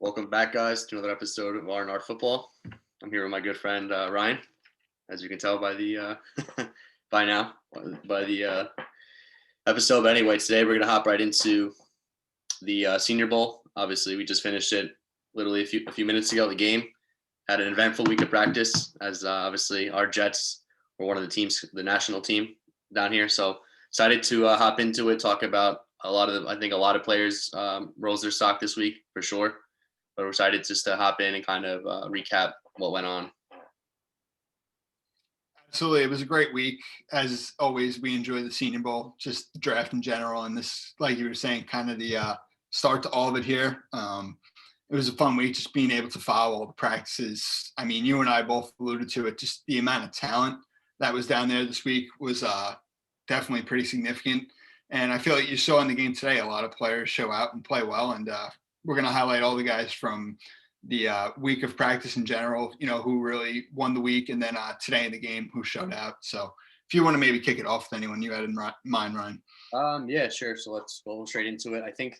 Welcome back, guys, to another episode of R&R Football. I'm here with my good friend Ryan, as you can tell by the by now by the episode. But anyway, today we're gonna hop right into the Senior Bowl. Obviously, we just finished it literally a few minutes ago. The game had an eventful week of practice, as obviously our Jets were one of the teams, the national team down here. So excited to hop into it, talk about I think a lot of players rose their stock this week for sure. But we're excited just to hop in and kind of recap what went on. Absolutely. It was a great week. As always, we enjoy the Senior Bowl, just the draft in general. And this, like you were saying, kind of the start to all of it here. It was a fun week, just being able to follow all the practices. I mean, you and I both alluded to it. Just the amount of talent that was down there this week was definitely pretty significant. And I feel like you saw in the game today, a lot of players show out and play well. And we're going to highlight all the guys from the week of practice in general, who really won the week, and then today in the game who showed out. So if you want to maybe kick it off with anyone you had in mind, Ryan. Yeah, sure. So let's go straight into it. I think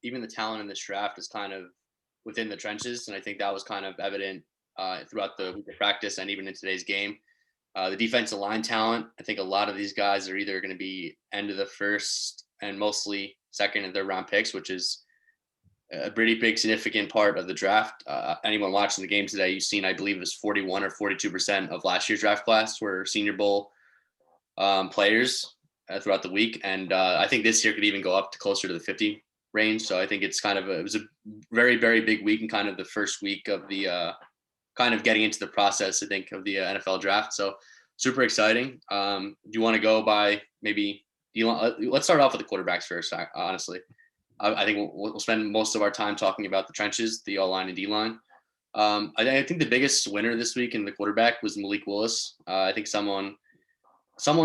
even the talent in this draft is kind of within the trenches, and I think that was kind of evident throughout the week of practice and even in today's game. The defensive line talent, I think a lot of these guys are either going to be end of the first and mostly second and third round picks, which is a pretty big significant part of the draft. Anyone watching the game today, you've seen, I believe it was 41 or 42% of last year's draft class were Senior Bowl players throughout the week. And I think this year could even go up to closer to the 50 range. So I think it's it was a very, very big week and kind of the first week of the kind of getting into the process, I think, of the NFL draft. So super exciting. Do you want to go by let's start off with the quarterbacks first, honestly. I think we'll spend most of our time talking about the trenches, the O-line and D-line. I think the biggest winner this week in the quarterback was Malik Willis. I think someone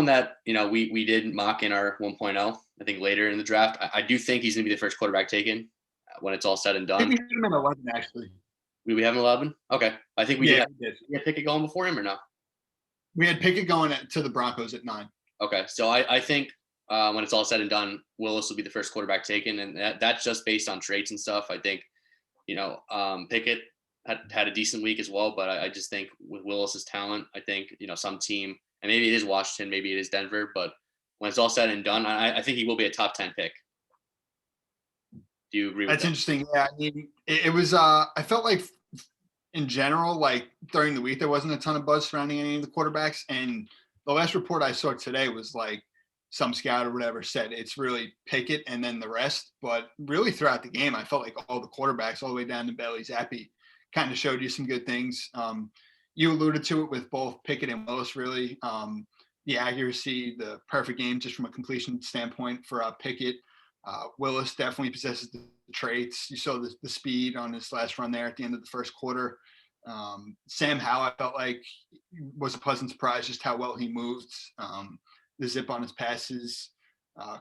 that, we did mock in our 1.0, I think later in the draft. I do think he's going to be the first quarterback taken when it's all said and done. I think we had him at 11, actually. We have him 11? Okay. I think we did. We had Pickett going before him or no? We had Pickett going to the Broncos at 9. Okay. So I think when it's all said and done, Willis will be the first quarterback taken. And that's just based on traits and stuff. I think, Pickett had a decent week as well, but I just think with Willis's talent, I think, some team, and maybe it is Washington, maybe it is Denver, but when it's all said and done, I think he will be a top 10 pick. Do you agree with that? That's interesting. Yeah. I mean, it was, I felt like in general, like during the week, there wasn't a ton of buzz surrounding any of the quarterbacks. And the last report I saw today was like, some scout or whatever said it's really Pickett and then the rest. But really throughout the game, I felt like all the quarterbacks all the way down to Bailey Zappi kind of showed you some good things. You alluded to it with both Pickett and Willis, really. The accuracy, the perfect game just from a completion standpoint for Pickett. Willis definitely possesses the traits. You saw the speed on his last run there at the end of the first quarter. Sam Howell, I felt like was a pleasant surprise just how well he moved. The zip on his passes.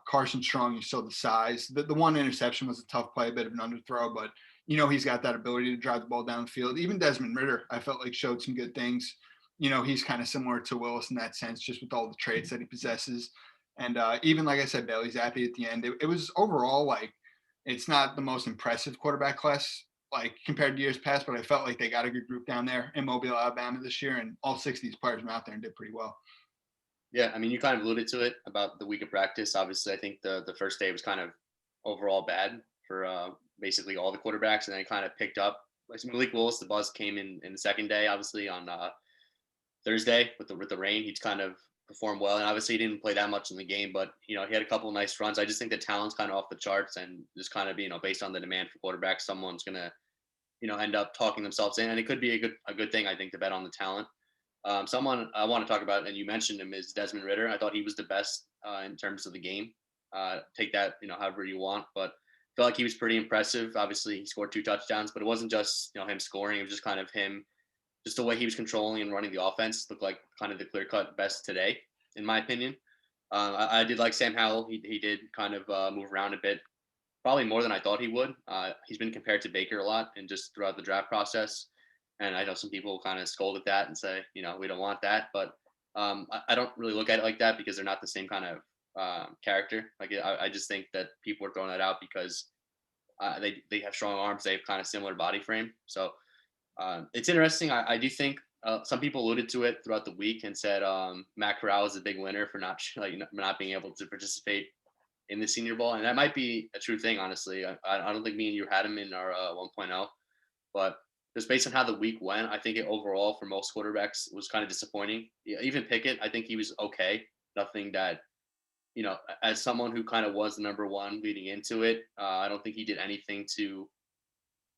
Carson Strong, you saw the size. The one interception was a tough play, a bit of an underthrow, but he's got that ability to drive the ball down the field. Even Desmond Ritter, I felt like showed some good things. He's kind of similar to Willis in that sense, just with all the traits that he possesses. And even, like I said, Bailey Zappi at the end, it was overall like it's not the most impressive quarterback class like compared to years past, but I felt like they got a good group down there in Mobile, Alabama this year, and all 6 of these players went out there and did pretty well. Yeah, I mean, you kind of alluded to it about the week of practice. Obviously, I think the first day was kind of overall bad for basically all the quarterbacks, and then it kind of picked up. Malik Willis, the buzz came in the second day, obviously on Thursday with the rain. He's kind of performed well, and obviously he didn't play that much in the game, but he had a couple of nice runs. I just think the talent's kind of off the charts, and just kind of based on the demand for quarterbacks, someone's gonna end up talking themselves in, and it could be a good thing, I think, to bet on the talent. Someone I want to talk about, and you mentioned him, is Desmond Ritter. I thought he was the best in terms of the game. Take that, however you want, but I feel like he was pretty impressive. Obviously, he scored 2 touchdowns, but it wasn't just him scoring. It was just kind of him, just the way he was controlling and running the offense looked like kind of the clear-cut best today, in my opinion. I did like Sam Howell. He did kind of move around a bit, probably more than I thought he would. He's been compared to Baker a lot, and just throughout the draft process. And I know some people kind of scold at that and say, we don't want that. But I don't really look at it like that because they're not the same kind of character. Like I just think that people are throwing that out because They have strong arms. They have kind of similar body frame. So it's interesting. I do think some people alluded to it throughout the week and said Matt Corral is a big winner for not being able to participate in the Senior Bowl, and that might be a true thing. Honestly, I don't think me and you had him in our 1.0, but just based on how the week went, I think it overall for most quarterbacks was kind of disappointing. Yeah, even Pickett, I think he was okay. Nothing that as someone who kind of was the number one leading into it, I don't think he did anything to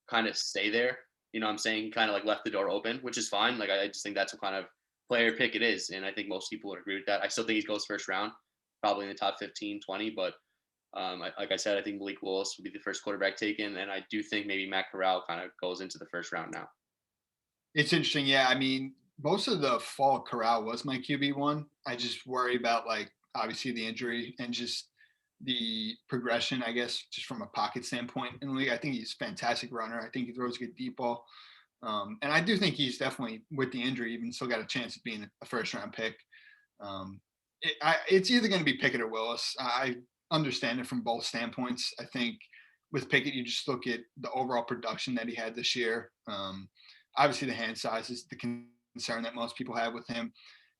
kind of stay there. You know what I'm saying? He kind of like left the door open, which is fine. Like I just think that's what kind of player pick it is. And I think most people would agree with that. I still think he goes first round, probably in the top 15, 20. But like I said, I think Malik Willis would be the first quarterback taken. And I do think maybe Matt Corral kind of goes into the first round now. It's interesting. Yeah. I mean, most of the fall Corral was my QB1. I just worry about like obviously the injury and just the progression, I guess, just from a pocket standpoint in the league. I think he's a fantastic runner. I think he throws a good deep ball. And I do think he's definitely, with the injury, even still got a chance of being a first round pick. It's either going to be Pickett or Willis. I understand it from both standpoints. I think with Pickett, you just look at the overall production that he had this year. Obviously, the hand size is the concern that most people have with him.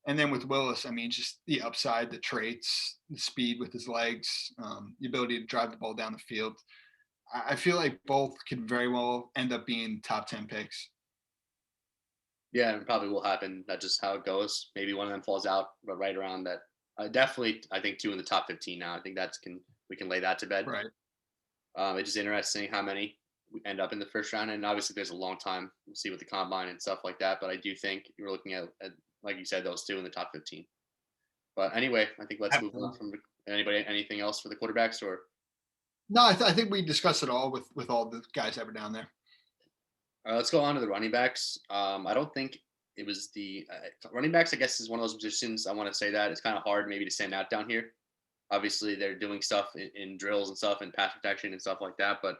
And then with Willis, I mean, just the upside, the traits, the speed with his legs, the ability to drive the ball down the field. I feel like both could very well end up being top 10 picks. Yeah, it probably will happen. That's just how it goes. Maybe one of them falls out, but right around that. Definitely, I think two in the top 15 now. I think we can lay that to bed. Right. It's just interesting how many end up in the first round, and obviously there's a long time. We'll see with the combine and stuff like that. But I do think you're looking at like you said, those two in the top 15. But anyway, I think let's move on from anything else for the quarterbacks or. No, I think we discussed it all with all the guys that were down there. Let's go on to the running backs. I don't think it was the running backs. I guess is one of those positions. I want to say that it's kind of hard maybe to stand out down here. Obviously, they're doing stuff in drills and stuff and pass protection and stuff like that. But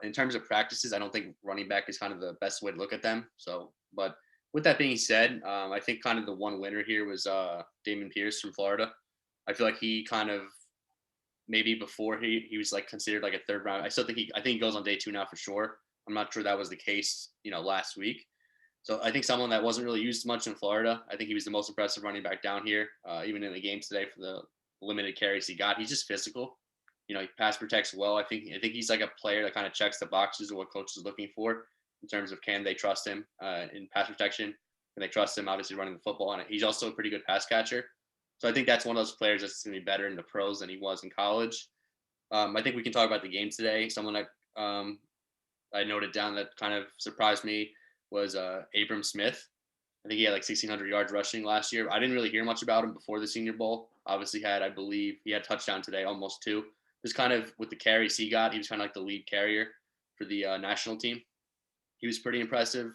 in terms of practices, I don't think running back is kind of the best way to look at them. So, but with that being said, I think kind of the one winner here was Dameon Pierce from Florida. I feel like he kind of maybe before he was like considered like a third round. I think he goes on day 2 now for sure. I'm not sure that was the case, last week. So I think someone that wasn't really used much in Florida. I think he was the most impressive running back down here, even in the game today for the limited carries he got. He's just physical. He pass protects well. I think he's like a player that kind of checks the boxes of what coach is looking for in terms of can they trust him in pass protection? Can they trust him obviously running the football? And he's also a pretty good pass catcher. So I think that's one of those players that's going to be better in the pros than he was in college. I think we can talk about the game today. Someone that I noted down that kind of surprised me was Abram Smith. I think he had like 1,600 yards rushing last year. I didn't really hear much about him before the Senior Bowl. Obviously I believe he had a touchdown today, almost 2. Just kind of with the carries he got, he was kind of like the lead carrier for the national team. He was pretty impressive.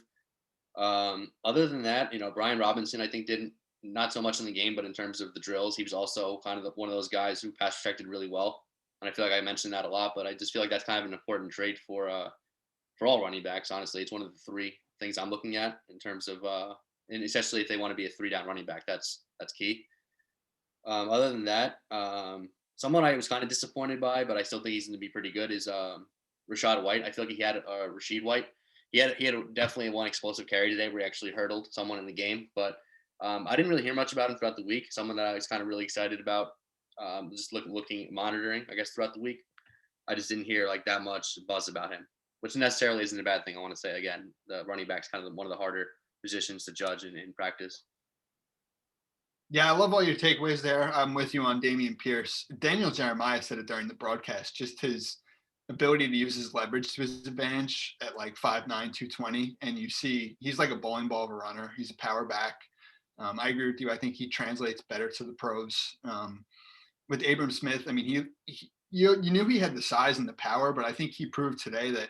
Other than that, Brian Robinson, I think didn't not so much in the game, but in terms of the drills, he was also kind of one of those guys who pass protected really well. And I feel like I mentioned that a lot, but I just feel like that's kind of an important trait for all running backs. Honestly, it's one of the 3 things I'm looking at in terms of, and especially if they want to be a 3-down running back, that's key. Other than that, someone I was kind of disappointed by, but I still think he's going to be pretty good is Rashad White. I feel like he had Rashad White. He had definitely one explosive carry today where he actually hurdled someone in the game, but I didn't really hear much about him throughout the week. Someone that I was kind of really excited about, just monitoring, I guess, throughout the week. I just didn't hear like that much buzz about him, which necessarily isn't a bad thing. I want to say again, the running back's kind of one of the harder positions to judge in practice. Yeah, I love all your takeaways there. I'm with you on Dameon Pierce. Daniel Jeremiah said it during the broadcast, just his ability to use his leverage to his advantage at like 5'9", 220. And you see he's like a bowling ball of a runner. He's a power back. I agree with you. I think he translates better to the pros. With Abram Smith, I mean, you knew he had the size and the power, but I think he proved today that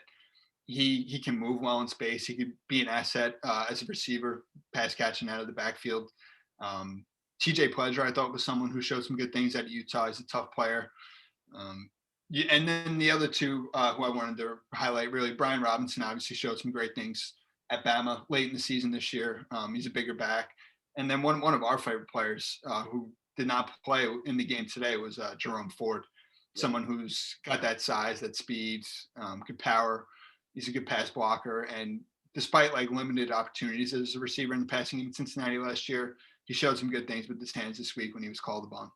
he can move well in space. He could be an asset as a receiver, pass catching out of the backfield. TJ Pledger, I thought, was someone who showed some good things at Utah. He's a tough player. And then the other 2 who I wanted to highlight, really, Brian Robinson obviously showed some great things at Bama late in the season this year. He's a bigger back. And then one of our favorite players who did not play in the game today was Jerome Ford. someone who's got that size, that speed, good power. He's a good pass blocker. And despite like limited opportunities as a receiver in the passing game in Cincinnati last year, he showed some good things with his hands this week when he was called upon.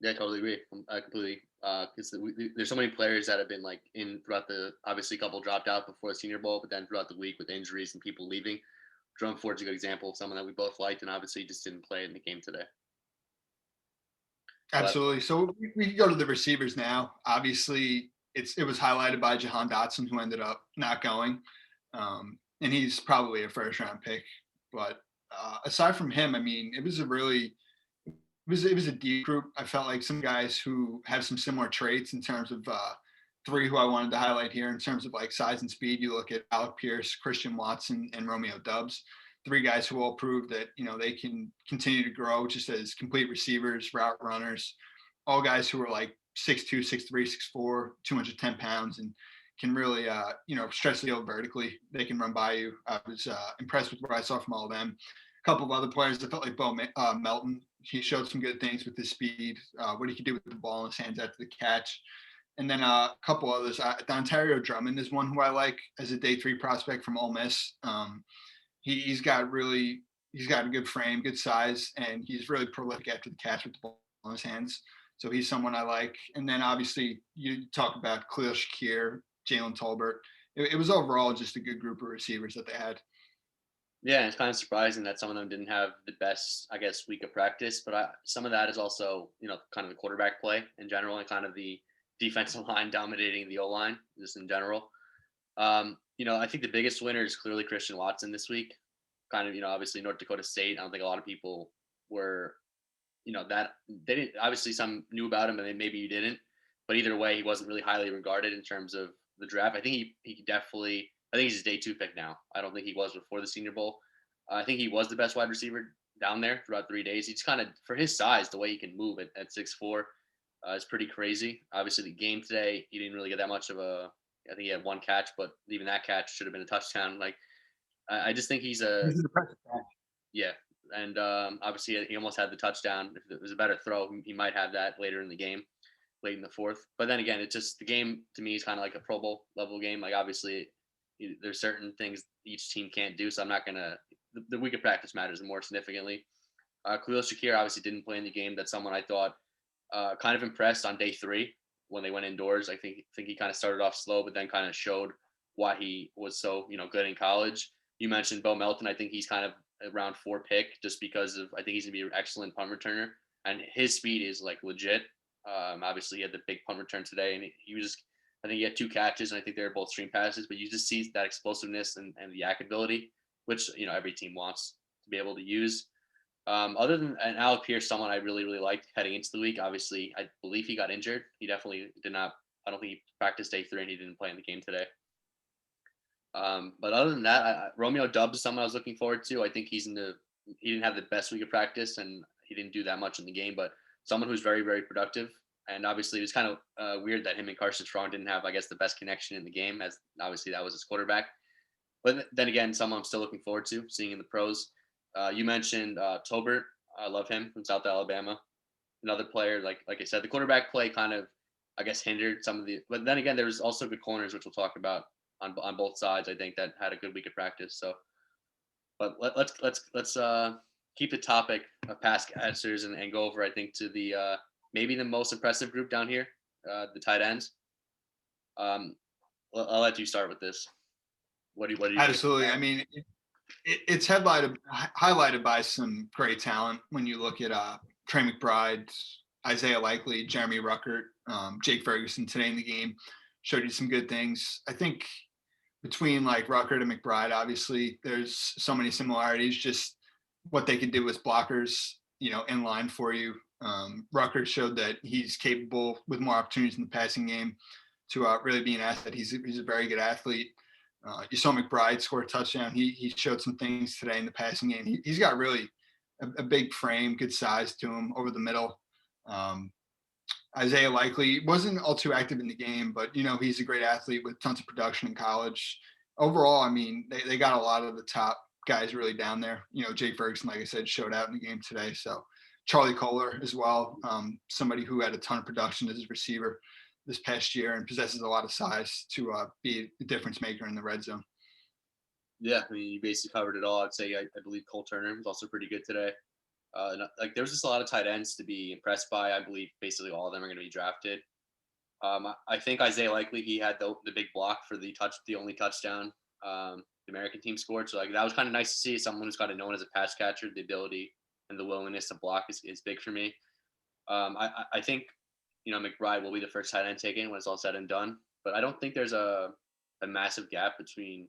Yeah, I totally agree. I completely because there's so many players that have been like in throughout the obviously a couple dropped out before the Senior Bowl, but then throughout the week with injuries and people leaving. Jerome Ford's a good example of someone that we both liked, and obviously just didn't play in the game today. Absolutely. So we can go to the receivers now. Obviously, it was highlighted by Jahan Dotson, who ended up not going, and he's probably a first round pick. But aside from him, I mean, it was a deep group. I felt like some guys who have some similar traits in terms of three who I wanted to highlight here in terms of like size and speed. You look at Alec Pierce, Christian Watson, and Romeo Dubs. Three guys who all proved that they can continue to grow just as complete receivers, route runners, all guys who are like 6'2", 6'3", 6'4", 210 pounds, and can really stretch the field vertically. They can run by you. I was impressed with what I saw from all of them. A couple of other players, I felt like Beau Melton. He showed some good things with his speed, what he could do with the ball in his hands after the catch. And then a couple others. Ontario Drummond is one who I like as a day 3 prospect from Ole Miss. He's got a good frame, good size, and he's really prolific after the catch with the ball in his hands. So he's someone I like. And then obviously you talk about Cleo Shakir, Jalen Tolbert. It was overall just a good group of receivers that they had. Yeah, it's kind of surprising that some of them didn't have the best, I guess, week of practice. But some of that is also, kind of the quarterback play in general and kind of the defensive line dominating the O-line just in general. I think the biggest winner is clearly Christian Watson this week. Kind of, obviously North Dakota State. I don't think a lot of people were, that they didn't. Obviously, some knew about him, and maybe you didn't. But either way, he wasn't really highly regarded in terms of the draft. I think he definitely. I think he's a day 2 pick now. I don't think he was before the Senior Bowl. I think he was the best wide receiver down there throughout 3 days. He's kind of, for his size, the way he can move at 6'4", is pretty crazy. Obviously, the game today, he didn't really get that much of a. I think he had 1 catch, but even that catch should have been a touchdown. Like, I just think he's a. Yeah, and obviously he almost had the touchdown. If it was a better throw, he might have that later in the game, late in the 4th. But then again, it's just the game to me is kind of like a Pro Bowl level game. Like obviously, there's certain things each team can't do, so I'm not gonna. The week of practice matters more significantly. Cleo Shakir obviously didn't play in the game. That's someone I thought kind of impressed on day 3 when they went indoors. I think he kind of started off slow, but then kind of showed why he was so good in college. You mentioned Beau Melton. I think he's kind of a round 4 pick just because of I think he's gonna be an excellent punt returner and his speed is like legit. Obviously he had the big punt return today and he was I think he had 2 catches and I think they were both screen passes, but you just see that explosiveness and the yak ability, which every team wants to be able to use. Other than and Alec Pierce, someone I really liked heading into the week. Obviously, I believe he got injured. He definitely did not. I don't think he practiced day 3 and he didn't play in the game today. But other than that, Romeo Dubs is someone I was looking forward to. I think he didn't have the best week of practice and he didn't do that much in the game, but someone who's very productive. And obviously, it was kind of weird that him and Carson Strong didn't have, I guess, the best connection in the game, as obviously that was his quarterback. But then again, someone I'm still looking forward to seeing in the pros. You mentioned Tolbert. I love him from South Alabama. Another player, like I said, the quarterback play kind of, I guess, hindered some of the. But then again, there was also good corners, which we'll talk about on both sides. I think that had a good week of practice. So, but let's keep the topic of pass catchers and go over. I think to the maybe the most impressive group down here, the tight ends. I'll let you start with this. What do you Absolutely. I mean, it's highlighted by some great talent when you look at Trey McBride, Isaiah Likely, Jeremy Ruckert, Jake Ferguson today in the game showed you some good things. I think between like Ruckert and McBride, obviously there's so many similarities, just what they can do as blockers, in line for you. Ruckert showed that he's capable with more opportunities in the passing game to really be an asset. He's a very good athlete. You saw McBride score a touchdown. He showed some things today in the passing game. He's got really a big frame, good size to him over the middle. Isaiah Likely wasn't all too active in the game, but he's a great athlete with tons of production in college. Overall, I mean, they got a lot of the top guys really down there. Jake Ferguson, like I said, showed out in the game today. So Charlie Culler as well, somebody who had a ton of production as a receiver this past year and possesses a lot of size to be a difference maker in the red zone. Yeah, I mean, you basically covered it all. I'd say I believe Cole Turner was also pretty good today. Like there's just a lot of tight ends to be impressed by. I believe basically all of them are going to be drafted. I think Isaiah Likely, he had the big block for the only touchdown the American team scored. So like that was kind of nice to see. Someone who's kind of known as a pass catcher, the ability and the willingness to block is big for me. I think McBride will be the first tight end taken when it's all said and done. But I don't think there's a massive gap between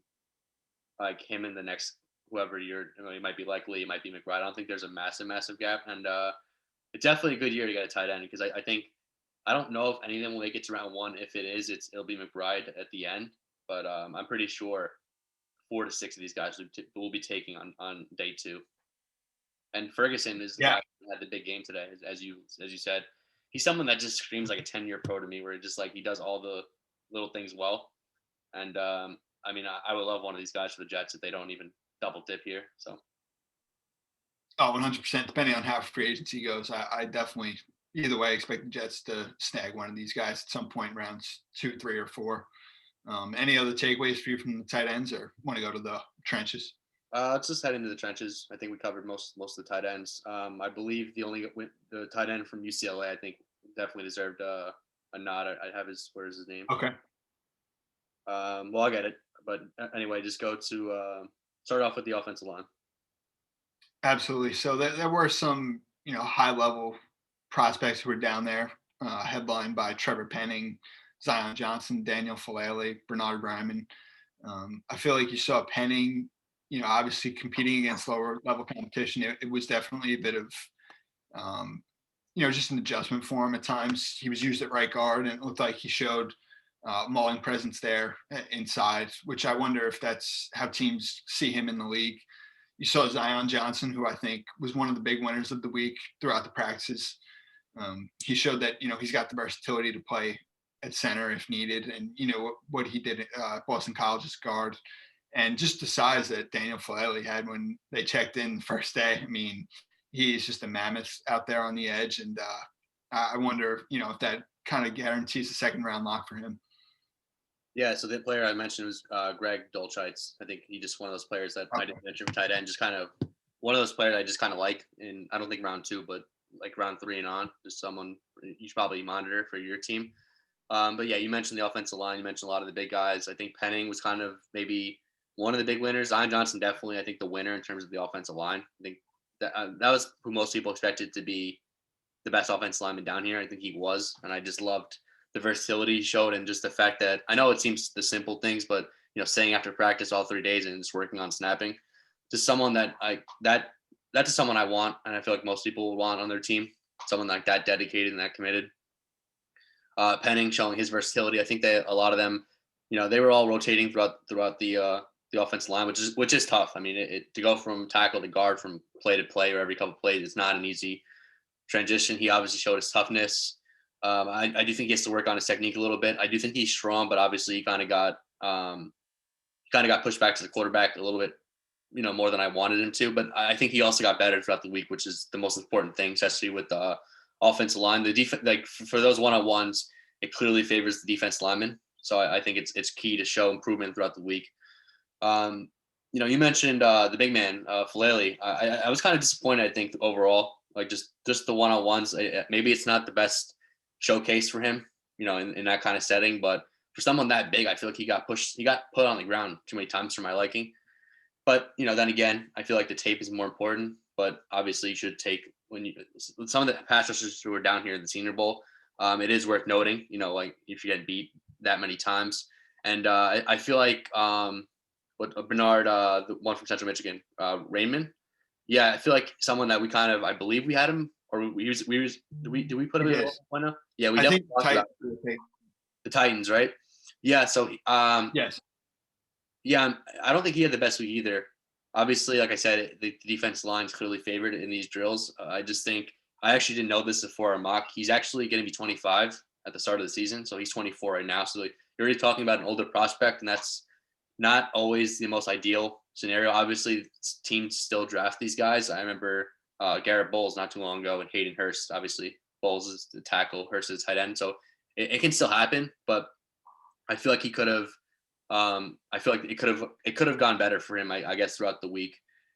like him and the next whoever it might be Likely, it might be McBride. I don't think there's a massive gap, and it's definitely a good year to get a tight end because I think I don't know if any of them will make it to round one. If it is, it'll be McBride at the end, but I'm pretty sure 4 to 6 of these guys will be taking on day 2. And Ferguson is the guy who had the big game today, as you said. He's someone that just screams like a 10-year pro to me, where just like he does all the little things well. And I mean, I would love one of these guys for the Jets if they don't even double dip here. So. Oh, 100%. Depending on how free agency goes, I definitely either way expect the Jets to snag one of these guys at some point, rounds 2, 3, or 4. Any other takeaways for you from the tight ends, or want to go to the trenches? Let's just head into the trenches. I think we covered most of the tight ends. I believe the tight end from UCLA, I think definitely deserved a nod. I have where's his name? Okay. Well, I'll get it. But anyway, just go to start off with the offensive line. Absolutely. So there were some, high level prospects who were down there, headlined by Trevor Penning, Zion Johnson, Daniel Falele, Bernard Bryman. I feel like you saw Penning, obviously competing against lower level competition. It was definitely a bit of, just an adjustment for him at times. He was used at right guard, and it looked like he showed mauling presence there inside, which I wonder if that's how teams see him in the league. You saw Zion Johnson, who I think was one of the big winners of the week throughout the practices. He showed that, he's got the versatility to play at center if needed. And, what he did at Boston College's guard, and just the size that Daniel Falele had when they checked in the first day. I mean, he's just a mammoth out there on the edge. And I wonder, if that kind of guarantees a second round lock for him. Yeah, so the player I mentioned was Greg Dolce. I think he's just one of those players that I didn't mention for tight end. Just kind of one of those players I just kind of like. And I don't think round 2, but like round 3 and on, just someone you should probably monitor for your team. But yeah, you mentioned the offensive line. You mentioned a lot of the big guys. I think Penning was kind of maybe one of the big winners. Zion Johnson definitely, I think, the winner in terms of the offensive line. I think that was who most people expected to be the best offensive lineman down here. I think he was, and I just loved the versatility he showed, and just the fact that I know it seems the simple things, but staying after practice all 3 days and just working on snapping, just someone that's someone I want, and I feel like most people would want on their team. Someone like that dedicated and that committed. Penning showing his versatility. I think a lot of them, they were all rotating throughout the offensive line, which is tough. I mean, to go from tackle to guard, from play to play, or every couple of plays, it's not an easy transition. He obviously showed his toughness. I do think he has to work on his technique a little bit. I do think he's strong, but obviously he kind of got pushed back to the quarterback a little bit, more than I wanted him to. But I think he also got better throughout the week, which is the most important thing, especially with the offensive line. The defense, like for those one-on-ones, it clearly favors the defense lineman. So I think it's key to show improvement throughout the week. You mentioned the big man, Falele. I was kind of disappointed, I think, overall. Like just the one-on-ones. Maybe it's not the best showcase for him, in that kind of setting. But for someone that big, I feel like he got put on the ground too many times for my liking. But, then again, I feel like the tape is more important. But obviously you should take some of the pass rushers who are down here in the Senior Bowl, it is worth noting, like if you get beat that many times. And I feel like Bernard, the one from Central Michigan, Raymond. Yeah, I feel like someone that we kind of, I believe we had him, or did we put him in the window? Yeah, we definitely talked about the Titans, right? Yeah, so yes. Yeah, I don't think he had the best week either. Obviously, like I said, the defense line is clearly favored in these drills. I just think I actually didn't know this before our mock. He's actually going to be 25 at the start of the season, so he's 24 right now. So you're already talking about an older prospect, and that's not always the most ideal scenario. Obviously, teams still draft these guys. I remember Garrett Bowles not too long ago, and Hayden Hurst. Obviously, Bowles is the tackle, Hurst is tight end, so it can still happen. But I feel like he could have. I feel like it could have gone better for him. I guess throughout the week.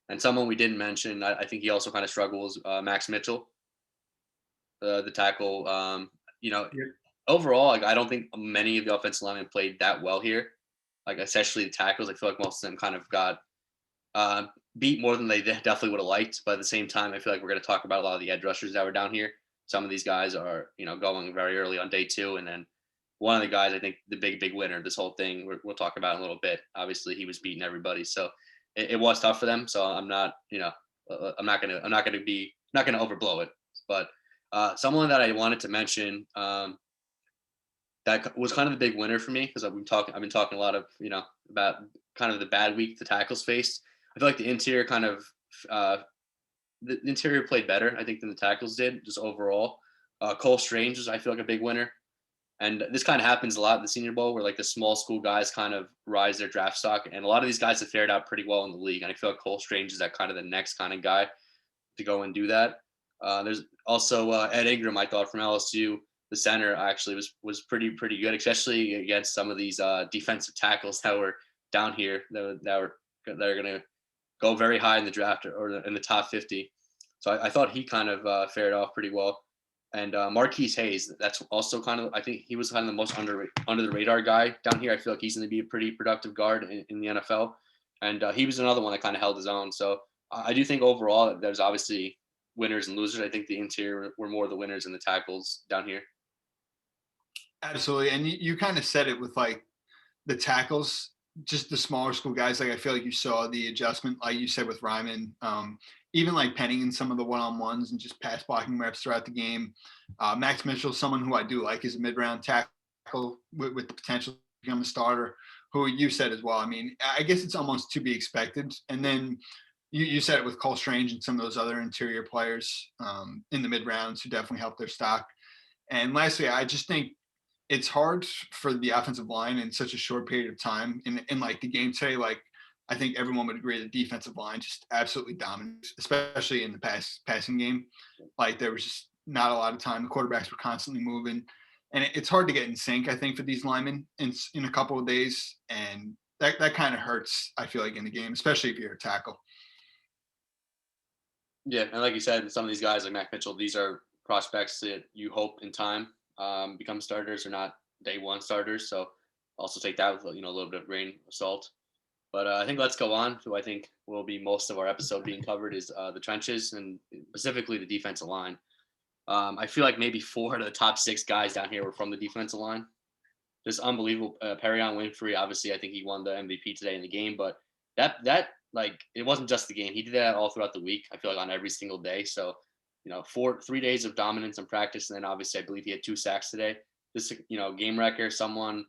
And someone we didn't mention, I think he also kind of struggles. Max Mitchell, the tackle. Yeah. Overall, like I don't think many of the offensive linemen played that well here. Like especially the tackles, I feel like most of them kind of got uh, beat more than they definitely would have liked. But at the same time, I feel like we're going to talk about a lot of the edge rushers that were down here. Some of these guys are going very early on day 2, and then one of the guys, I think the big winner of this whole thing, we'll talk about in a little bit. Obviously, he was beating everybody, so it was tough for them. So I'm not, I'm not gonna overblow it. But someone that I wanted to mention that was kind of the big winner for me because I've been talking a lot of about kind of the bad week the tackles faced. I feel like uh, the interior played better, I think, than the tackles did just overall. Cole Strange was, I feel like, a big winner. And this kind of happens a lot in the Senior Bowl, where like the small school guys kind of rise their draft stock, and a lot of these guys have fared out pretty well in the league. And I feel like Cole Strange is that kind of the next kind of guy to go and do that. There's also Ed Ingram, I thought, from LSU, the center, actually was pretty good, especially against some of these defensive tackles that were down here that are going to go very high in the draft or in the top 50. So I thought he kind of fared off pretty well. And Marquis Hayes, that's also kind of, I think he was kind of the most under the radar guy down here. I feel like he's going to be a pretty productive guard in the NFL. And he was another one that kind of held his own. So I do think overall there's obviously winners and losers. I think the interior were more the winners and the tackles down here. Absolutely. And you kind of said it with like the tackles, just the smaller school guys. Like I feel like you saw the adjustment, like you said with Ryman, even like Penning in some of the one-on-ones and just pass blocking reps throughout the game. Max Mitchell, someone who I do like, is a mid-round tackle with the potential to become a starter, who you said as well. I mean, I guess it's almost to be expected. And then you said it with Cole Strange and some of those other interior players in the mid-rounds who definitely helped their stock. And lastly, I just think it's hard for the offensive line in such a short period of time. In like the game today, like I think everyone would agree the defensive line just absolutely dominant, especially in the passing game. Like there was just not a lot of time. The quarterbacks were constantly moving, and it's hard to get in sync, I think, for these linemen in a couple of days, and that kind of hurts, I feel like, in the game, especially if you're a tackle. Yeah, and like you said, some of these guys like Mac Mitchell, these are prospects that you hope in time become starters or not day one starters. So also take that with a little bit of grain of salt. But I think let's go on to I think will be most of our episode being covered is the trenches and specifically the defensive line. I feel like maybe 4 of the top 6 guys down here were from the defensive line. Just unbelievable. Perion Winfrey, obviously, I think he won the MVP today in the game, but that like it wasn't just the game. He did that all throughout the week. I feel like on every single day. So 3 days of dominance in practice, and then obviously I believe he had 2 sacks today. This game wrecker, someone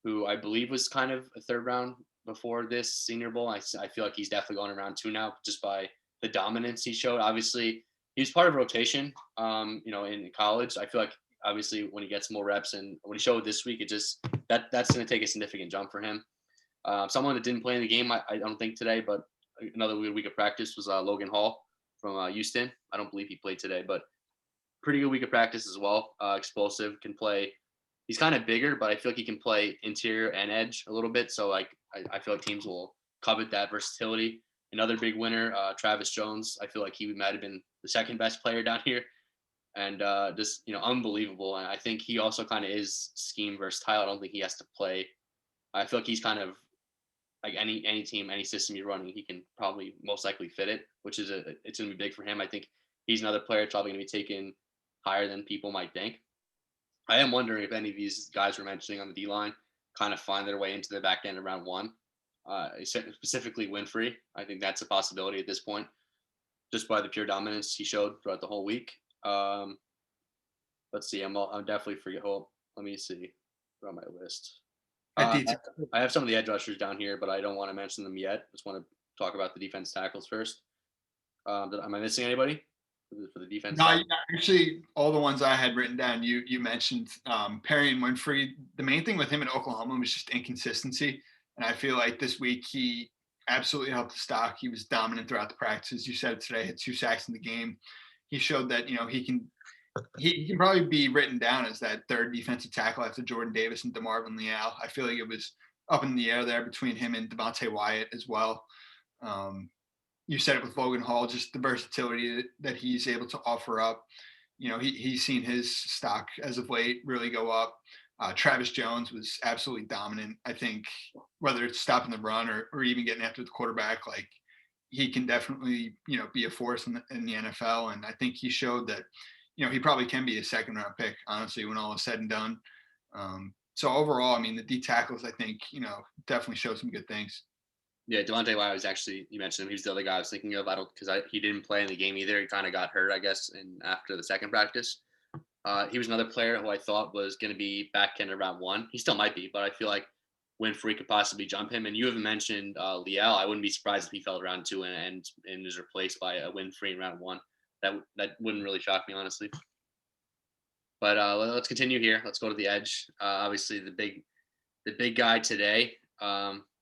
who I believe was kind of a third round before this Senior Bowl. I feel like he's definitely going around 2 now just by the dominance he showed. Obviously, he was part of rotation. In college, I feel like obviously when he gets more reps and what he showed this week, that's going to take a significant jump for him. Someone that didn't play in the game, I don't think today, but another good week of practice was Logan Hall from Houston. I don't believe he played today, but pretty good week of practice as well. Explosive, can play. He's kind of bigger, but I feel like he can play interior and edge a little bit. So like I feel like teams will covet that versatility. Another big winner, Travis Jones. I feel like he might have been the second best player down here, and just unbelievable. And I think he also kind of is scheme versatile. I don't think he has to play. I feel like he's kind of like any team, any system you're running, he can probably most likely fit it, which is it's going to be big for him. I think he's another player probably going to be taken higher than people might think. I am wondering if any of these guys we're mentioning on the D line kind of find their way into the back end of round 1. Specifically Winfrey. I think that's a possibility at this point, just by the pure dominance he showed throughout the whole week. Let's see. I'm definitely forget. Oh, let me see. They're on my list. I have some of the edge rushers down here, but I don't want to mention them yet. Just want to talk about the defense tackles first. Am I missing anybody for the defense? No, actually, all the ones I had written down, you mentioned Perry and Winfrey. The main thing with him in Oklahoma was just inconsistency, and I feel like this week he absolutely helped the stock. He was dominant throughout the practices. You said it today, had 2 sacks in the game. He showed that, he can probably be written down as that third defensive tackle after Jordan Davis and DeMarvin Leal. I feel like it was up in the air there between him and Devontae Wyatt as well. Um, you said it with Logan Hall, just the versatility that he's able to offer up. He's seen his stock as of late really go up. Travis Jones was absolutely dominant. I think whether it's stopping the run or even getting after the quarterback, like he can definitely, be a force in the NFL. And I think he showed that, he probably can be a second round pick, honestly, when all is said and done. So overall, I mean, the D tackles, I think, definitely showed some good things. Yeah, Devontae Wyatt was actually, you mentioned him. He's the other guy I was thinking of. He didn't play in the game either. He kind of got hurt, I guess, after the second practice. He was another player who I thought was going to be back in around 1. He still might be, but I feel like Winfrey could possibly jump him. And you haven't mentioned Leal. I wouldn't be surprised if he fell around 2 and is replaced by a Winfrey in round 1. That wouldn't really shock me, honestly. But let's continue here. Let's go to the edge. Obviously, the big guy today,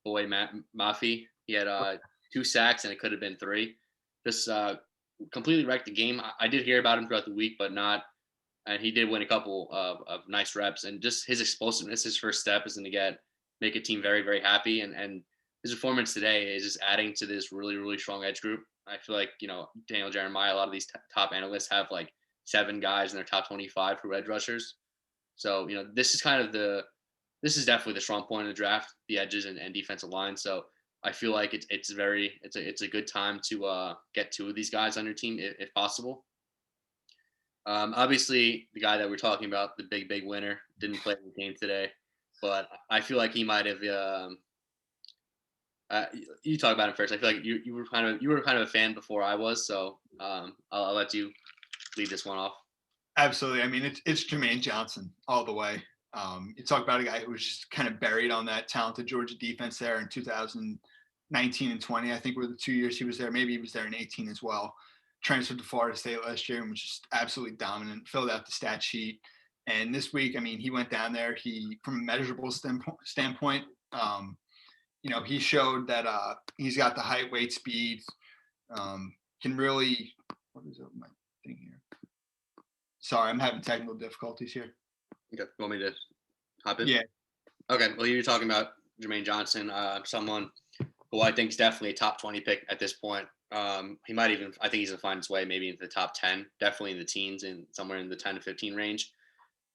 boy Mafi. He had 2 sacks and it could have been 3. Just completely wrecked the game. I did hear about him throughout the week, but not. And he did win a couple of nice reps. And just his explosiveness, his first step is going to make a team very, very happy. And his performance today is just adding to this really, really strong edge group. I feel like, Daniel Jeremiah, a lot of these top analysts have like 7 guys in their top 25 for edge rushers. So, this is definitely the strong point of the draft, the edges and defensive line. So I feel like it's a good time to get 2 of these guys on your team if possible. Obviously, the guy that we're talking about, the big winner, didn't play in the game today, but I feel like he might have. You talk about him first. I feel like you were kind of a fan before I was, so I'll let you lead this one off. Absolutely. I mean, it's Jermaine Johnson all the way. You talk about a guy who was just kind of buried on that talented Georgia defense there in 2019 and 20. I think were the 2 years he was there. Maybe he was there in 18 as well. Transferred to Florida State last year and was just absolutely dominant, filled out the stat sheet. And this week, I mean, he went down there. From a measurable standpoint, he showed that he's got the height, weight, speed, can really, what is up my thing here? Sorry, I'm having technical difficulties here. Okay, you want me to hop in? Yeah. Okay, well, you're talking about Jermaine Johnson, someone who I think is definitely a top 20 pick at this point. He might even, I think he's gonna find his way maybe into the top 10, definitely in the teens and somewhere in the 10 to 15 range.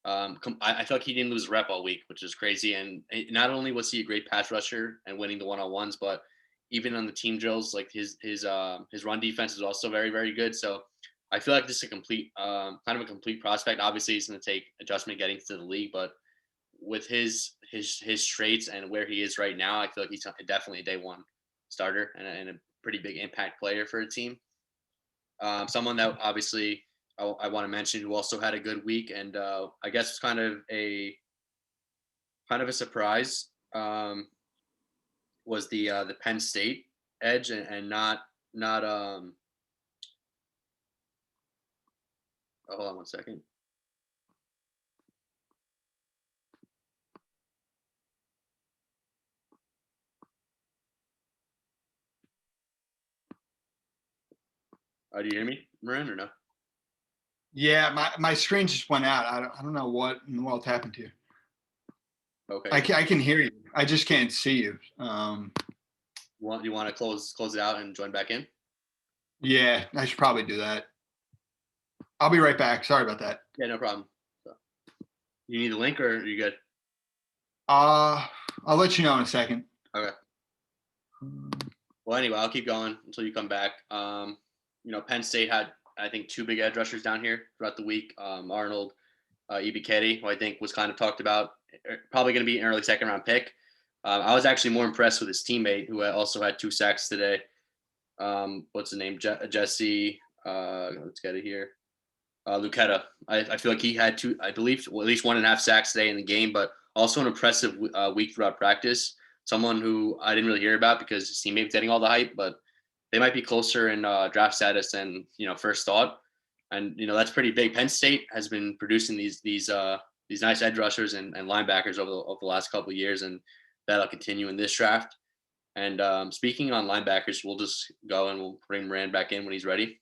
I feel like he didn't lose a rep all week, which is crazy. And not only was he a great pass rusher and winning the one-on-ones, but even on the team drills, like his run defense is also very, very good. So I feel like this is a complete, kind of a complete prospect. Obviously, he's going to take adjustment getting to the league, but with his traits and where he is right now, I feel like he's definitely a day 1 starter and a pretty big impact player for a team. Someone that obviously I want to mention who also had a good week and I guess it's kind of a surprise was the Penn State edge and not oh, hold on one second. Do you hear me, Marin, or no? Yeah, my screen just went out. I don't know what in the world happened here. Okay. I can hear you. I just can't see you. You want to close it out and join back in? Yeah, I should probably do that. I'll be right back. Sorry about that. Yeah, no problem. So, you need the link or are you good? I'll let you know in a second. Okay. Well, anyway, I'll keep going until you come back. Penn State had, I think, 2 big edge rushers down here throughout the week. Arnold Abachetti, who I think was kind of talked about, probably going to be an early second-round pick. I was actually more impressed with his teammate, who also had 2 sacks today. What's the name? Jesse. Let's get it here. Lucetta. I feel like he had 2, I believe, at least 1.5 sacks today in the game, but also an impressive week throughout practice. Someone who I didn't really hear about because his teammate was getting all the hype, but they might be closer in draft status than first thought, and that's pretty big. Penn State has been producing these nice edge rushers and linebackers over the last couple of years, and that'll continue in this draft. And speaking on linebackers, we'll just go and we'll bring Moran back in when he's ready.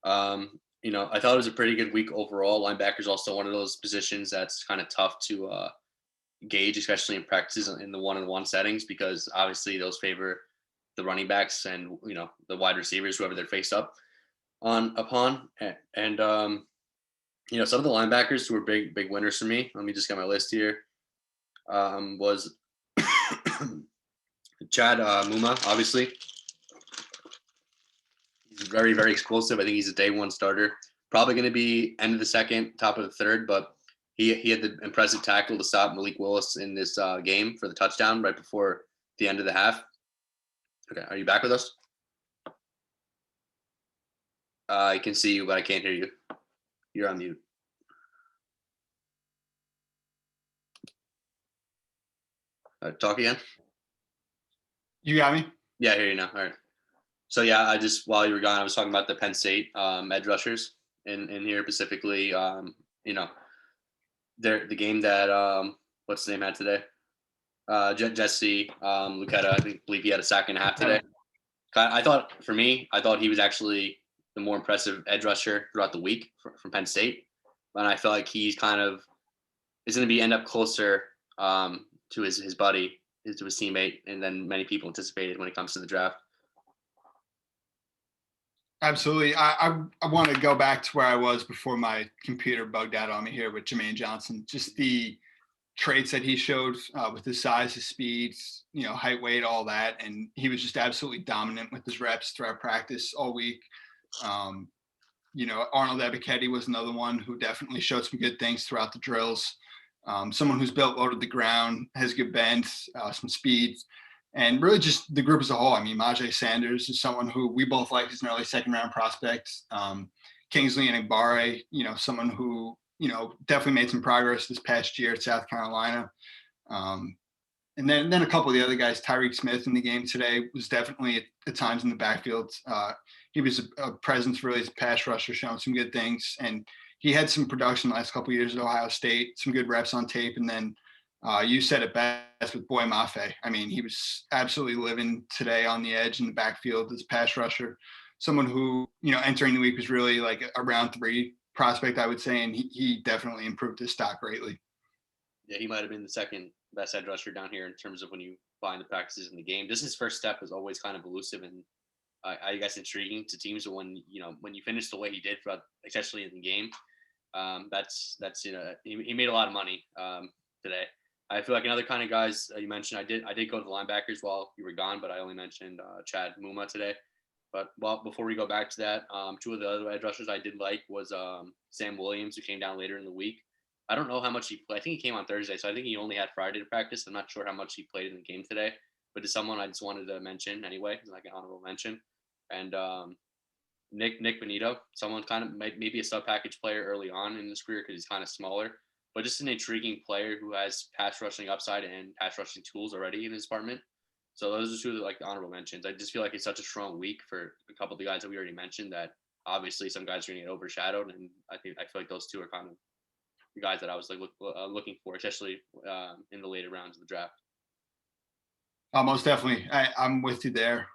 I thought it was a pretty good week overall. Linebackers also one of those positions that's kind of tough to gauge, especially in practices in the one-on-one settings, because obviously those favor the running backs and the wide receivers, whoever they're faced up upon. And some of the linebackers who were big winners for me. Let me just get my list here. Was Chad Mumma, obviously. He's very, very explosive. I think he's a day one starter. Probably going to be end of the second, top of the third, but he had the impressive tackle to stop Malik Willis in this game for the touchdown right before the end of the half. Okay, are you back with us? I can see you, but I can't hear you. You're on mute. Talk again. You got me? Yeah, I hear you now. All right. So yeah, while you were gone, I was talking about the Penn State edge rushers in here specifically. The game that what's his name had today? Jesse Lucetta. I believe he had a sack and a half today. I thought he was actually the more impressive edge rusher throughout the week from Penn State, and I feel like he's kind of is going to end up closer to his buddy, to his teammate, and than many people anticipated when it comes to the draft. Absolutely. I want to go back to where I was before my computer bugged out on me here with Jermaine Johnson. Just the traits that he showed with his size, his speed, height, weight, all that. And he was just absolutely dominant with his reps throughout practice all week. Arnold Abachetti was another one who definitely showed some good things throughout the drills. Someone who's built low to the ground, has good bend, some speed. And really just the group as a whole. I mean, Majay Sanders is someone who we both like as an early second-round prospect. Kingsley and Igbare, someone who, definitely made some progress this past year at South Carolina. And then a couple of the other guys, Tyreke Smith in the game today was definitely at times in the backfield. He was a presence really as a pass rusher, showing some good things. And he had some production the last couple of years at Ohio State, some good reps on tape. And then you said it best with Boy Mafe. I mean, he was absolutely living today on the edge in the backfield as a pass rusher. Someone who, entering the week was really like a round 3 prospect, I would say, and he definitely improved his stock greatly. Yeah, he might have been the second best edge rusher down here in terms of when you find the practices in the game. Just his first step is always kind of elusive and I guess intriguing to teams. But when you finish the way he did, especially in the game, he made a lot of money today. I feel like another kind of guys you mentioned. I did go to the linebackers while you were gone, but I only mentioned Chad Mumma today. But before we go back to that, 2 of the other edge rushers I did like was Sam Williams, who came down later in the week. I don't know how much he played. I think he came on Thursday, so I think he only had Friday to practice. I'm not sure how much he played in the game today, but to someone I just wanted to mention anyway, like an honorable mention. And Nick Benito, someone kind of maybe a sub-package player early on in his career because he's kind of smaller, but just an intriguing player who has pass rushing upside and pass rushing tools already in his department. So those are 2 of the honorable mentions. I just feel like it's such a strong week for a couple of the guys that we already mentioned that obviously some guys are going to get overshadowed, and I feel like those 2 are kind of the guys that I was looking for, especially in the later rounds of the draft. Most definitely. I'm with you there.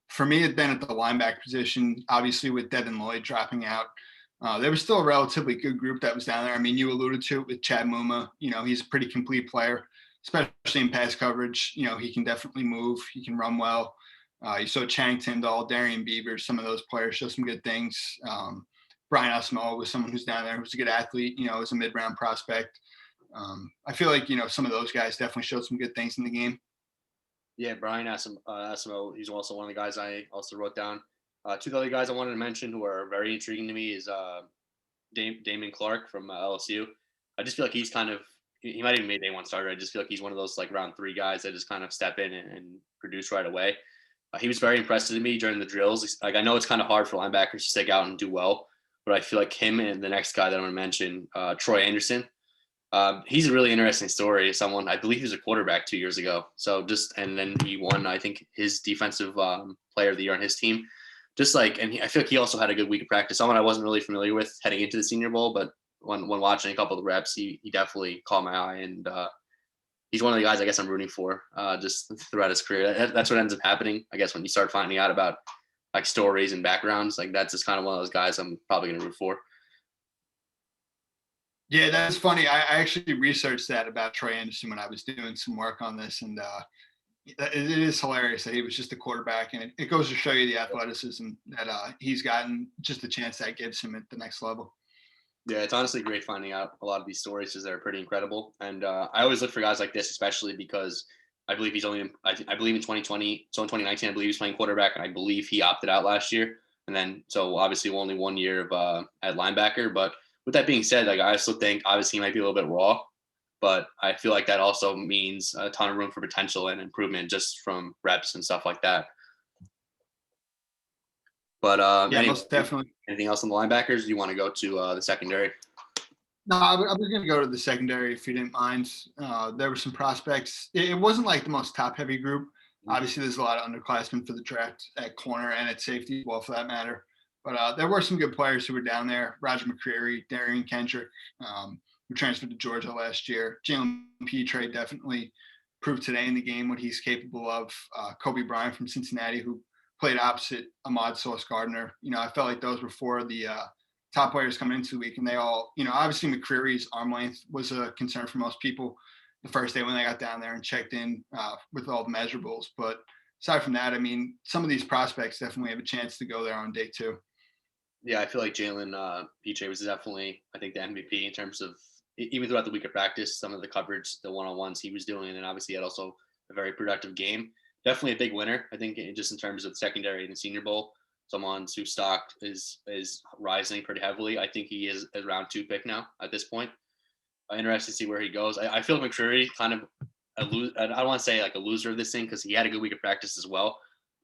For me, it's been at the linebacker position, obviously with Devin Lloyd dropping out. There was still a relatively good group that was down there. I mean, you alluded to it with Chad Mumma. He's a pretty complete player, especially in pass coverage. He can definitely move. He can run well. You saw Channing Tindall, Darian Beaver, some of those players show some good things. Brian Osmo was someone who's down there who's a good athlete, as a mid-round prospect. I feel like, some of those guys definitely showed some good things in the game. Yeah, Brian Osmo, he's also one of the guys I also wrote down. 2 other guys I wanted to mention who are very intriguing to me is Damon Clark from LSU. I just feel like he's kind of – he might even be a day one starter. I just feel like he's one of those round 3 guys that just kind of step in and produce right away. He was very impressive to me during the drills. I know it's kind of hard for linebackers to stick out and do well, but I feel like him and the next guy that I'm going to mention, Troy Anderson, he's a really interesting story. Someone, I believe he was a quarterback 2 years ago. And then he won, I think, his defensive player of the year on his team. I feel like he also had a good week of practice. Someone I wasn't really familiar with heading into the Senior Bowl, but when watching a couple of the reps, he definitely caught my eye, and he's one of the guys I guess I'm rooting for just throughout his career. That's what ends up happening, I guess, when you start finding out about like stories and backgrounds. Like that's just kind of one of those guys I'm probably going to root for. Yeah, that's funny. I actually researched that about Troy Anderson when I was doing some work on this, and it is hilarious that he was just a quarterback, and it goes to show you the athleticism that he's gotten, just the chance that gives him at the next level. Yeah, it's honestly great finding out a lot of these stories because they're pretty incredible. And I always look for guys like this, especially because I believe he's only, I believe in 2020, so in 2019, I believe he's playing quarterback, and I believe he opted out last year. And then, so obviously only 1 year of at linebacker. But with that being said, like I also think obviously he might be a little bit raw, but I feel like that also means a ton of room for potential and improvement just from reps and stuff like that. But Yeah, most definitely. Anything else on the linebackers? Do you want to go to the secondary? No, I was going to go to the secondary if you didn't mind. There were some prospects. It wasn't like the most top-heavy group. Obviously, there's a lot of underclassmen for the draft at corner and at safety, well, for that matter. But there were some good players who were down there. Roger McCreary, Darian Kendrick, who transferred to Georgia last year. Jalen Petre definitely proved today in the game what he's capable of. Kobe Bryant from Cincinnati, who played opposite Ahmad Sauce Gardner. I felt like those were four of the top players coming into the week, and they all, obviously McCreary's arm length was a concern for most people the first day when they got down there and checked in with all the measurables. But aside from that, I mean, some of these prospects definitely have a chance to go there on day two. Yeah, I feel like Jalen Petre was definitely, I think, the MVP in terms of even throughout the week of practice, some of the coverage, the one-on-ones he was doing, and obviously he had also a very productive game. Definitely a big winner, I think, just in terms of secondary and the Senior Bowl. Someone whose stock is rising pretty heavily. I think he is a round 2 pick now at this point. Interested to see where he goes. I feel McCreary kind of I don't want to say like a loser of this thing because he had a good week of practice as well.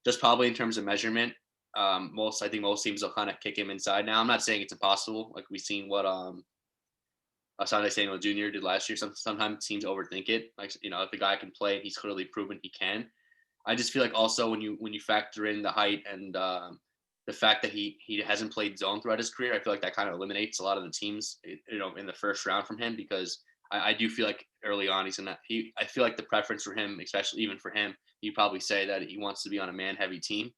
Just probably in terms of measurement, I think most teams will kind of kick him inside now. I'm not saying it's impossible. Like we've seen what Asante Samuel Jr. did last year. Sometimes teams overthink it. Like if the guy can play, he's clearly proven he can. I just feel like also when you factor in the height and the fact that he hasn't played zone throughout his career, I feel like that kind of eliminates a lot of the teams, in the first round from him, because I do feel like early on I feel like the preference for him, especially even for him, you probably say that he wants to be on a man-heavy team.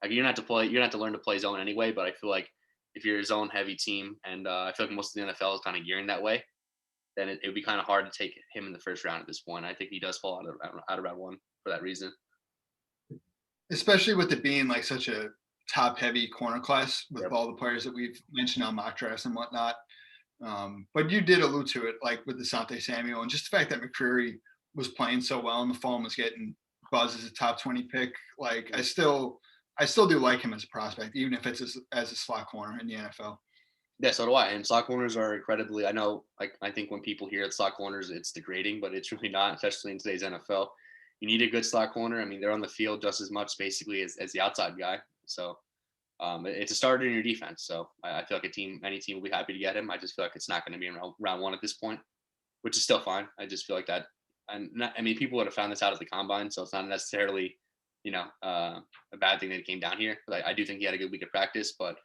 Like you're gonna have to learn to play zone anyway, but I feel like if you're a zone-heavy team, and I feel like most of the NFL is kind of gearing that way, then it would be kind of hard to take him in the first round at this point. I think he does fall out of round 1 for that reason. Especially with it being like such a top-heavy corner class with all the players that we've mentioned on mock drafts and whatnot. But you did allude to it, like with Asante Samuel, and just the fact that McCreary was playing so well in the fall and was getting buzz as a top 20 pick. Like I still do like him as a prospect, even if it's as a slot corner in the NFL. Yeah, so do I. And slot corners are incredibly. I think when people hear slot corners, it's degrading, but it's really not, especially in today's NFL. You need a good slot corner. I mean, they're on the field just as much basically as the outside guy. So it's a starter in your defense. So I feel like any team will be happy to get him. I just feel like it's not going to be in round 1 at this point, which is still fine. I just feel like that. People would have found this out at the combine, so it's not necessarily, a bad thing that he came down here. But I do think he had a good week of practice, but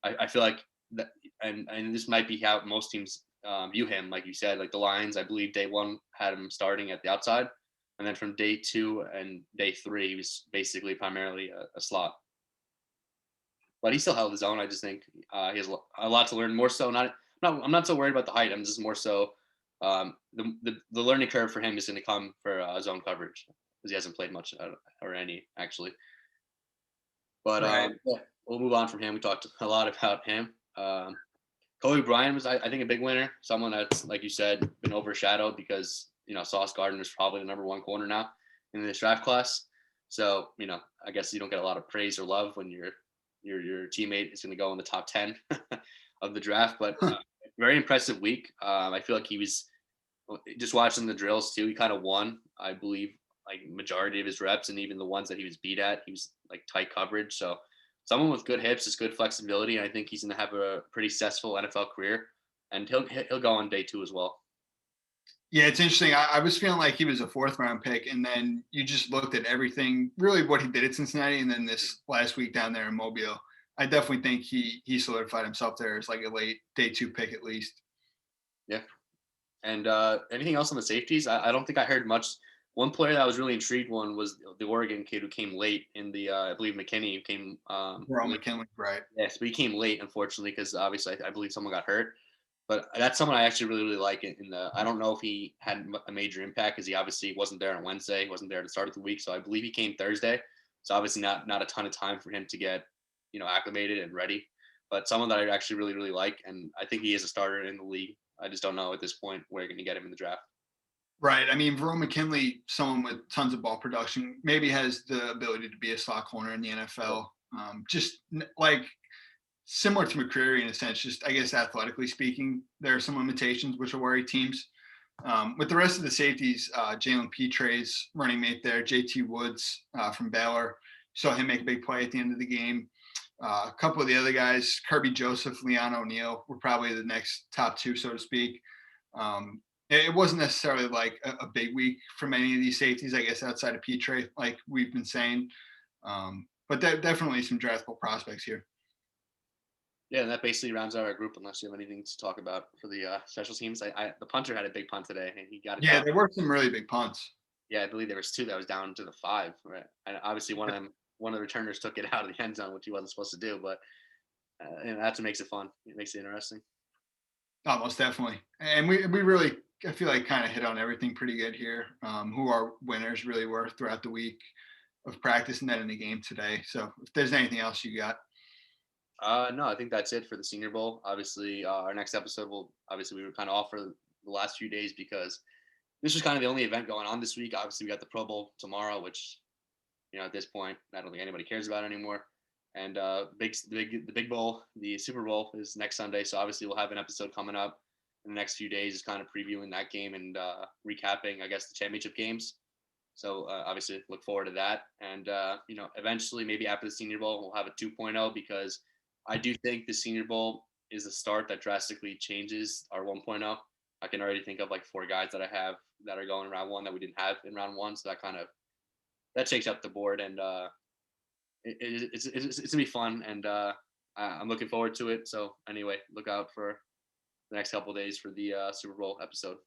I feel like that, and this might be how most teams view him. Like you said, like the Lions, I believe day 1 had him starting at the outside. And then from day 2 and day 3, he was basically primarily a slot. But he still held his own. I just think he has a lot to learn. More so, I'm not so worried about the height. I'm just more so the learning curve for him is going to come for zone coverage because he hasn't played much or any actually. But right. We'll move on from him. We talked a lot about him. Kobe Bryant was, I think, a big winner. Someone that's, like you said, been overshadowed because Sauce Gardner is probably the number 1 corner now in this draft class. So I guess you don't get a lot of praise or love when your teammate is going to go in the top 10 of the draft. But very impressive week. I feel like he was just watching the drills too. He kind of won, I believe, like majority of his reps, and even the ones that he was beat at, he was like tight coverage. So someone with good hips, just good flexibility. And I think he's going to have a pretty successful NFL career, and he'll go on day 2 as well. Yeah, it's interesting. I was feeling like he was a 4th round pick, and then you just looked at everything, really what he did at Cincinnati, and then this last week down there in Mobile. I definitely think he solidified himself there as like a late day 2 pick at least. Yeah, And anything else on the safeties? I don't think I heard much. One player that I was really intrigued one was the Oregon kid who came late in the I believe McKinney who came Jerome McKinley, right? yes, but he came late unfortunately because obviously I believe someone got hurt. But that's someone I actually really like in the. I don't know if he had a major impact because he obviously wasn't there on Wednesday, he wasn't there at the start of the week, so I believe he came Thursday. So obviously not a ton of time for him to get acclimated and ready. But someone that I actually really like, and I think he is a starter in the league. I just don't know at this point where you're going to get him in the draft. Right. I mean, Jerome McKinley, someone with tons of ball production, maybe has the ability to be a slot corner in the NFL. Just like similar to McCreary in a sense, just I guess athletically speaking, there are some limitations which will worry teams. With the rest of the safeties, Jalen Petre's running mate there, JT Woods from Baylor, saw him make a big play at the end of the game. A couple of the other guys, Kirby Joseph, Leon O'Neal, were probably the next top two, so to speak. It wasn't necessarily like a big week from any of these safeties, I guess, outside of Petre, like we've been saying. But definitely some draftable prospects here. Yeah, and that basically rounds out our group. Unless you have anything to talk about for the special teams, the punter had a big punt today, and he got it. Yeah, there were some really big punts. Yeah, I believe there was two that was down to the 5, right? And obviously one of the returners took it out of the end zone, which he wasn't supposed to do. But that's what makes it fun. It makes it interesting. Oh, most definitely. And we really, I feel like, kind of hit on everything pretty good here. Who our winners really were throughout the week of practice and then in the game today. So if there's anything else you got. No, I think that's it for the Senior Bowl. Obviously, our next episode we were kind of off for the last few days because this was kind of the only event going on this week. Obviously, we got the Pro Bowl tomorrow, which at this point, I don't think anybody cares about anymore. And the big bowl, the Super Bowl is next Sunday. So obviously, we'll have an episode coming up in the next few days, kind of previewing that game and recapping, I guess, the championship games. So obviously, look forward to that. And eventually, maybe after the Senior Bowl, we'll have a 2.0 because I do think the Senior Bowl is a start that drastically changes our 1.0. I can already think of like 4 guys that I have that are going in round 1 that we didn't have in round 1. So that shakes up the board, and it's gonna be fun, and I'm looking forward to it. So anyway, look out for the next couple of days for the Super Bowl episode.